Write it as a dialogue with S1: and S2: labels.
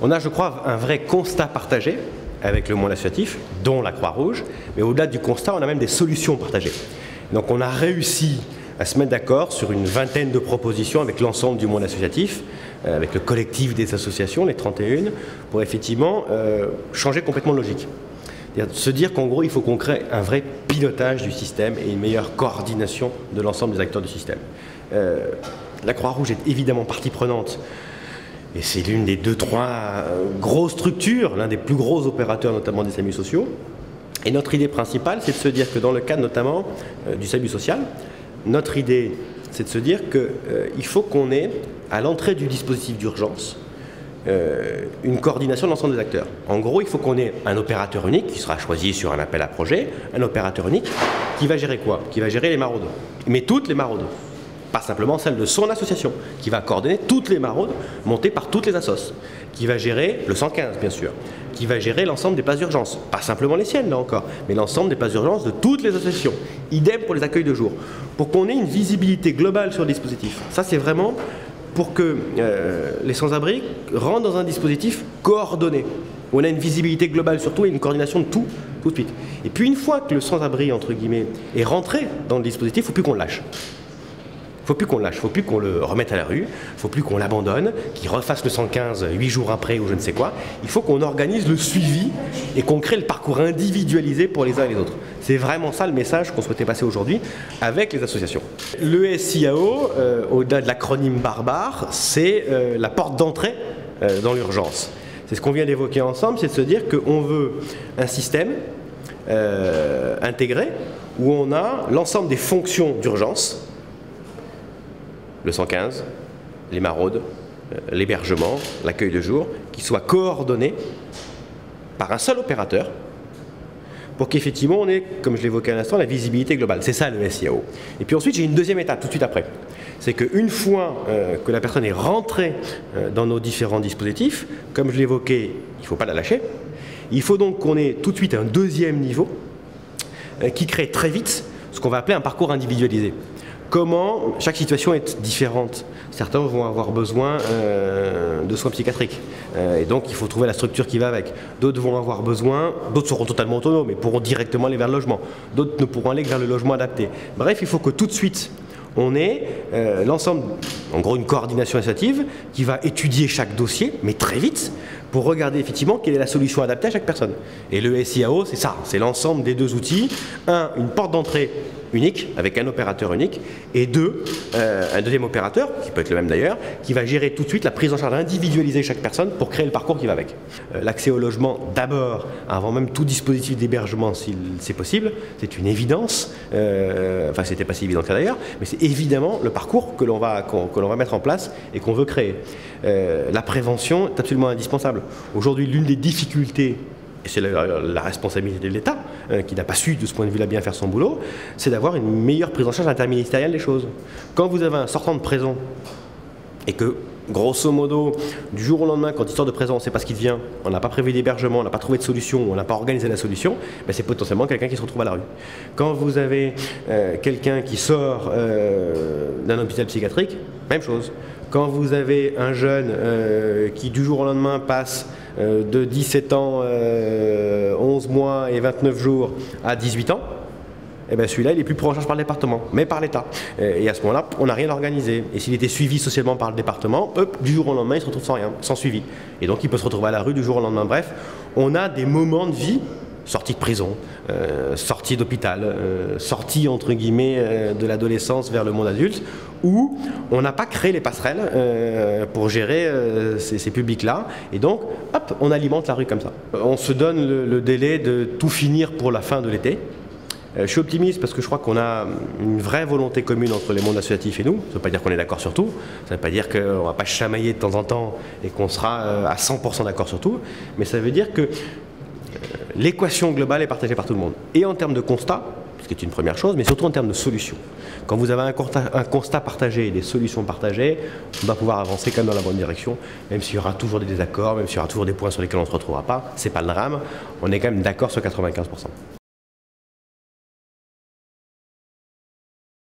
S1: On a, je crois, un vrai constat partagé avec le monde associatif, dont la Croix-Rouge, mais au-delà du constat, on a même des solutions partagées. Donc on a réussi à se mettre d'accord sur une vingtaine de propositions avec l'ensemble du monde associatif, avec le collectif des associations, les 31, pour effectivement changer complètement de logique. Se dire qu'en gros, il faut qu'on crée un vrai pilotage du système et une meilleure coordination de l'ensemble des acteurs du système. La Croix-Rouge est évidemment partie prenante. Et c'est l'une des 2-3 grosses structures, l'un des plus gros opérateurs notamment des SAMU sociaux. Et notre idée principale, c'est de se dire que dans le cadre notamment du SAMU social, notre idée, c'est de se dire qu'il faut qu'on ait, à l'entrée du dispositif d'urgence, une coordination de l'ensemble des acteurs. En gros, il faut qu'on ait un opérateur unique qui sera choisi sur un appel à projet, un opérateur unique qui va gérer quoi? Qui va gérer les maraudes. Mais toutes les maraudes. Pas simplement celle de son association, qui va coordonner toutes les maraudes montées par toutes les assos, qui va gérer le 115 bien sûr, qui va gérer l'ensemble des places d'urgence, pas simplement les siennes là encore, mais l'ensemble des places d'urgence de toutes les associations. Idem pour les accueils de jour, pour qu'on ait une visibilité globale sur le dispositif. Ça c'est vraiment pour que les sans-abri rentrent dans un dispositif coordonné, où on a une visibilité globale surtout et une coordination de tout de suite. Et puis une fois que le sans-abri entre guillemets est rentré dans le dispositif, il ne faut plus qu'on le lâche. Il ne faut plus qu'on le lâche, il ne faut plus qu'on le remette à la rue, il ne faut plus qu'on l'abandonne, qu'il refasse le 115 8 jours après ou je ne sais quoi. Il faut qu'on organise le suivi et qu'on crée le parcours individualisé pour les uns et les autres. C'est vraiment ça le message qu'on souhaitait passer aujourd'hui avec les associations. Le SIAO, au-delà de l'acronyme barbare, c'est la porte d'entrée dans l'urgence. C'est ce qu'on vient d'évoquer ensemble, c'est de se dire qu'on veut un système intégré où on a l'ensemble des fonctions d'urgence, le 115, les maraudes, l'hébergement, l'accueil de jour, qui soient coordonnés par un seul opérateur pour qu'effectivement on ait, comme je l'évoquais à l'instant, la visibilité globale. C'est ça le SIAO. Et puis ensuite, j'ai une deuxième étape tout de suite après. C'est qu'une fois que la personne est rentrée dans nos différents dispositifs, comme je l'évoquais, il ne faut pas la lâcher. Il faut donc qu'on ait tout de suite un deuxième niveau qui crée très vite ce qu'on va appeler un parcours individualisé. Comment chaque situation est différente. Certains vont avoir besoin de soins psychiatriques et donc il faut trouver la structure qui va avec. D'autres vont avoir besoin, d'autres seront totalement autonomes et pourront directement aller vers le logement. D'autres ne pourront aller que vers le logement adapté. Bref, il faut que tout de suite on ait l'ensemble, en gros une coordination associative qui va étudier chaque dossier, mais très vite, pour regarder effectivement quelle est la solution adaptée à chaque personne. Et le SIAO, c'est ça, c'est l'ensemble des deux outils. Un, une porte d'entrée unique, avec un opérateur unique, et deux, un deuxième opérateur, qui peut être le même d'ailleurs, qui va gérer tout de suite la prise en charge individualisée de chaque personne pour créer le parcours qui va avec. L'accès au logement d'abord, avant même tout dispositif d'hébergement si c'est possible, c'est une évidence, enfin c'était pas si évident que ça d'ailleurs, mais c'est évidemment le parcours que l'on va mettre en place et qu'on veut créer. La prévention est absolument indispensable. Aujourd'hui, l'une des difficultés, et c'est la responsabilité de l'État, qui n'a pas su de ce point de vue-là bien faire son boulot, c'est d'avoir une meilleure prise en charge interministérielle des choses. Quand vous avez un sortant de prison et que, grosso modo, du jour au lendemain, quand il sort de prison, on ne sait pas ce qui devient, on n'a pas prévu d'hébergement, on n'a pas trouvé de solution, on n'a pas organisé la solution, ben c'est potentiellement quelqu'un qui se retrouve à la rue. Quand vous avez quelqu'un qui sort d'un hôpital psychiatrique, même chose. Quand vous avez un jeune qui du jour au lendemain passe de 17 ans, 11 mois et 29 jours à 18 ans, eh bien celui-là il est plus pris en charge par le département, mais par l'État. Et à ce moment-là, on n'a rien organisé. Et s'il était suivi socialement par le département, hop, du jour au lendemain, il se retrouve sans rien, sans suivi. Et donc il peut se retrouver à la rue du jour au lendemain. Bref, on a des moments de vie, sortie de prison, sortie d'hôpital, sortie entre guillemets de l'adolescence vers le monde adulte, où on n'a pas créé les passerelles pour gérer ces publics-là, et donc hop, on alimente la rue comme ça. On se donne le délai de tout finir pour la fin de l'été. Je suis optimiste parce que je crois qu'on a une vraie volonté commune entre les mondes associatifs et nous. Ça ne veut pas dire qu'on est d'accord sur tout, ça ne veut pas dire qu'on ne va pas chamailler de temps en temps et qu'on sera à 100% d'accord sur tout, mais ça veut dire que l'équation globale est partagée par tout le monde. Et en termes de constat, ce qui est une première chose, mais surtout en termes de solutions. Quand vous avez un constat partagé et des solutions partagées, on va pouvoir avancer quand même dans la bonne direction, même s'il y aura toujours des désaccords, même s'il y aura toujours des points sur lesquels on ne se retrouvera pas. Ce n'est pas le drame, on est quand même d'accord sur 95%.